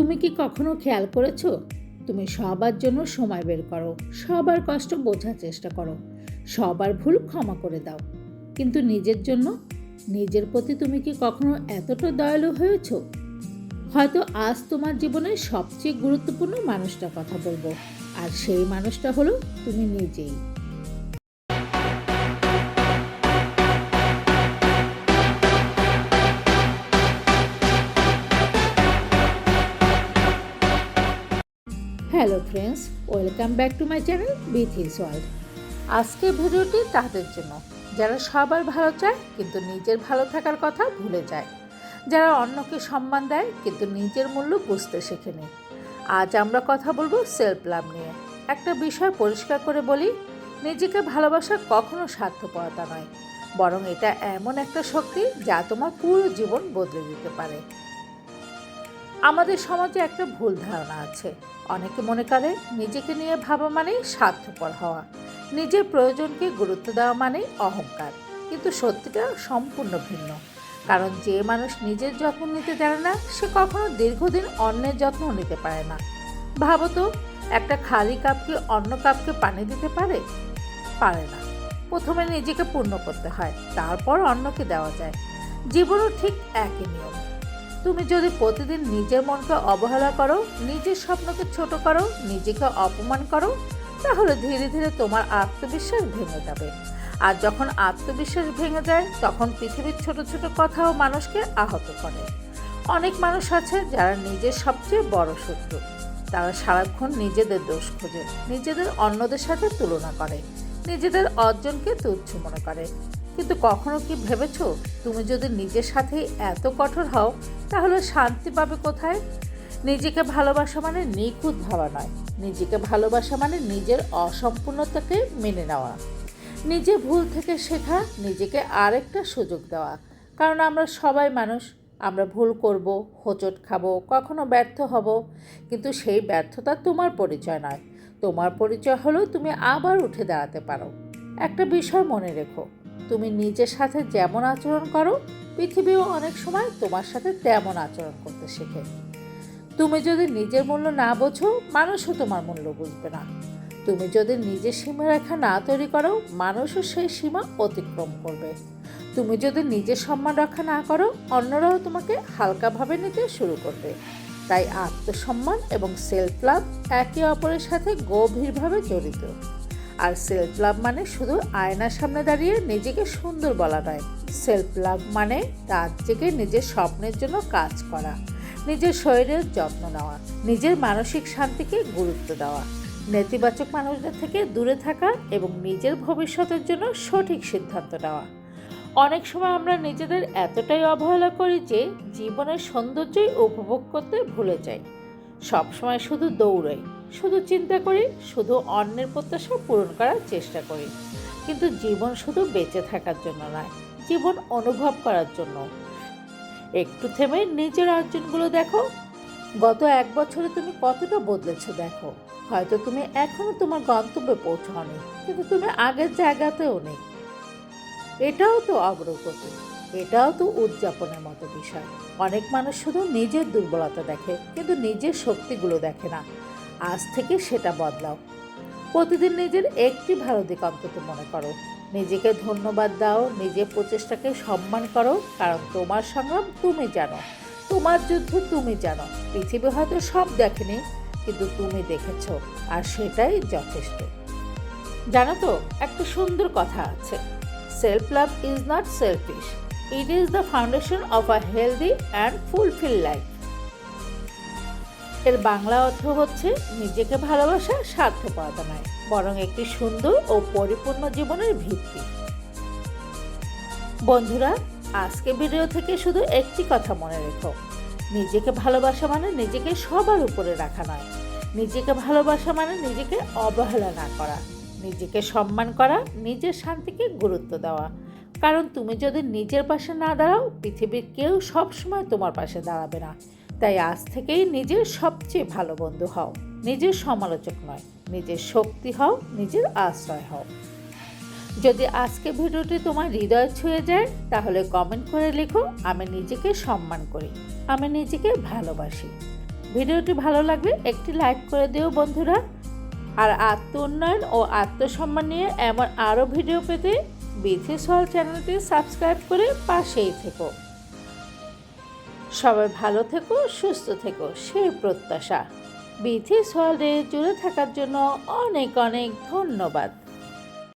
তুমি কি কখনো খেয়াল করেছো? তুমি সবার জন্য সময় বের করো, সবার কষ্ট বোঝার চেষ্টা করো, সবার ভুল ক্ষমা করে দাও, কিন্তু নিজের জন্য, নিজের প্রতি তুমি কি কখনো এতটা দয়ালু হয়েছো? হয়তো আজ তোমার জীবনের সবচেয়ে গুরুত্বপূর্ণ মানুষটার কথা বলবো, আর সেই মানুষটা হলো তুমি নিজেই। Hello friends, welcome back to my channel with his world. আজকের ভিডিওটি তাদের জন্য যারা সবার ভালো চায় কিন্তু নিজের ভালো থাকার কথা ভুলে যায়, যারা অন্যকে সম্মান দেয় কিন্তু নিজের মূল্য বুঝতে শেখেনি। আজ আমরা কথা বলবো সেলফ লাভ নিয়ে। একটা বিষয় পরিষ্কার করে বলি, নিজেকে ভালোবাসা কখনো স্বার্থপরতা নয়, বরং এটা এমন একটা শক্তি যা তোমার পুরো জীবন বদলে দিতে পারে। আমাদের সমাজে একটা ভুল ধারণা আছে। অনেকে মনে করে নিজেকে নিয়ে ভাবা মানেই স্বার্থপর হওয়া, নিজের প্রয়োজনকে গুরুত্ব দেওয়া মানেই অহংকার। কিন্তু সত্যিটা সম্পূর্ণ ভিন্ন। কারণ যে মানুষ নিজের যত্ন নিতে জানে না, সে কখনো দীর্ঘদিন অন্যের যত্ন নিতে পারে না। ভাবো তো, একটা খালি কাপ কি অন্য কাপকে পানি দিতে পারে? পারে না। প্রথমে নিজেকে পূর্ণ করতে হয়, তারপর অন্যকে দেওয়া যায়। জীবনও ঠিক একই নিয়ম। তুমি যদি প্রতিদিন নিজের মনকে অবহেলা করো, নিজের স্বপ্নকে ছোট করো, নিজেকে অপমান করো, তাহলে ধীরে ধীরে তোমার আত্মবিশ্বাস ভেঙে যাবে। আর যখন আত্মবিশ্বাস ভেঙে যায়, তখন পৃথিবীর ছোট ছোট কথাও মানুষকে আহত করে। অনেক মানুষ আছে যারা নিজের সবচেয়ে বড় শত্রু। তারা সারাক্ষণ নিজেদের দোষ খোঁজে, নিজেদের অন্যদের সাথে তুলনা করে, নিজেদের অর্জনকে তুচ্ছ মনে করে। কিন্তু কখনো কি ভেবেছো, তুমি যদি নিজের সাথে এত কঠোর হও, তাহলে শান্তি পাবে কোথায়? নিজেকে ভালোবাসা মানে নিখুঁত ভাবা নয়। নিজেকে ভালোবাসা মানে নিজের অসম্পূর্ণতাকে মেনে নেওয়া, নিজের ভুল থেকে শেখা, নিজেকে আরেকটা সুযোগ দেওয়া। কারণ আমরা সবাই মানুষ, আমরা ভুল করব, হোঁচট খাবো, কখনো ব্যর্থ হব, কিন্তু সেই ব্যর্থতা তোমার পরিচয় নয়। তোমার পরিচয় হলো তুমি আবার উঠে দাঁড়াতে পারো। একটা বিষয় মনে রেখো, তুমি নিজের সাথে যেমন আচরণ করো, পৃথিবীও অনেক সময় তোমার সাথে তেমন আচরণ করতে শেখে। তুমি যদি নিজের মূল্য না বোঝো, মানুষও তোমার মূল্য বুঝবে না। তুমি যদি নিজের সীমারেখা না তৈরি করো, মানুষও সেই সীমা অতিক্রম করবে। তুমি যদি নিজের সম্মান রক্ষা না করো, অন্যরাও তোমাকে হালকাভাবে নিতে শুরু করবে। তাই আত্মসম্মান এবং সেলফ লাভ একে অপরের সাথে গভীরভাবে জড়িত। আর সেলফ লাভ মানে শুধু আয়নার সামনে দাঁড়িয়ে নিজেকে সুন্দর বলা নয়। সেলফ লাভ মানে রাত জেগে নিজের স্বপ্নের জন্য কাজ করা, নিজের শরীরের যত্ন নেওয়া, নিজের মানসিক শান্তিকে গুরুত্ব দেওয়া, নেতিবাচক মানুষদের থেকে দূরে থাকা এবং নিজের ভবিষ্যতের জন্য সঠিক সিদ্ধান্ত নেওয়া। অনেক সময় আমরা নিজেদের এতটাই অবহেলা করি যে জীবনের সৌন্দর্যই উপভোগ করতে ভুলে যাই। সবসময় শুধু দৌড়াই, শুধু চিন্তা করি, শুধু অন্যের প্রত্যাশা পূরণ করার চেষ্টা করি। কিন্তু জীবন শুধু বেঁচে থাকার জন্য নয়, জীবন অনুভব করার জন্য। একটু থেমে নিজের অর্জনগুলো দেখো। গত 1 বছরে তুমি কতটা বদলেছো দেখো। হয়তো তুমি এখনো তোমার গন্তব্যে পৌঁছাওনি, কিন্তু তুমি আগের জায়গাতেও নেই। এটাও তো অগ্রগতি, এটাও তো উদযাপনের মতো বিষয়। অনেক মানুষ শুধু নিজের দুর্বলতা দেখে, কিন্তু নিজের শক্তিগুলো দেখে না। আজ থেকে সেটা বদলাও। প্রতিদিন নিজের একটি ভালো দিক অন্তত মনে করো। নিজেকে ধন্যবাদ দাও, নিজের প্রচেষ্টাকে সম্মান করো। কারণ তোমার সংগ্রাম তুমি জানো, তোমার যুদ্ধ তুমি জানো। পৃথিবী হয়তো সব দেখেনি, কিন্তু তুমি দেখেছো, আর সেটাই যথেষ্ট। জানো তো, একটা সুন্দর কথা আছে, self love is not selfish, it is the foundation of a healthy and fulfill life. এর বাংলা অর্থ হচ্ছে, নিজেকে ভালোবাসা স্বার্থপরতা নয়, বরং একটি সুন্দর ও পরিপূর্ণ জীবনের ভিত্তি। বন্ধুরা, আজকে ভিডিও থেকে শুধু একটি কথা মনে রেখো, নিজেকে ভালোবাসা মানে নিজেকে সবার উপরে রাখা নয়। নিজেকে ভালোবাসা মানে নিজেকে অবহেলা না করা, নিজেকে সম্মান করা, নিজের শান্তিকে গুরুত্ব দেওয়া। কারণ তুমি যদি নিজের পাশে না দাঁড়াও, পৃথিবীর কেউ সবসময় তোমার পাশে দাঁড়াবে না। তাই আজ থেকেই নিজের সবচেয়ে ভালো বন্ধু হও, নিজের সমালোচক নয়। নিজের শক্তি হও, নিজের আশ্রয় হও। যদি আজকে ভিডিওটি তোমার হৃদয় ছুঁয়ে যায়, তাহলে কমেন্ট করে লিখো, আমি নিজেকে সম্মান করি, আমি নিজেকে ভালোবাসি। ভিডিওটি ভালো লাগলে একটি লাইক করে দিও বন্ধুরা। আর আত্ম উন্নয়ন ও আত্মসম্মান নিয়ে এমন আরও ভিডিও পেতে বিথিস ওয়ার্ল্ড চ্যানেলটি সাবস্ক্রাইব করে পাশেই থেকো। সবাই ভালো থেকো, সুস্থ থেকো, সেই প্রত্যাশা। বিথিস ওয়ার্ল্ডে জুড়ে থাকার জন্য অনেক অনেক ধন্যবাদ।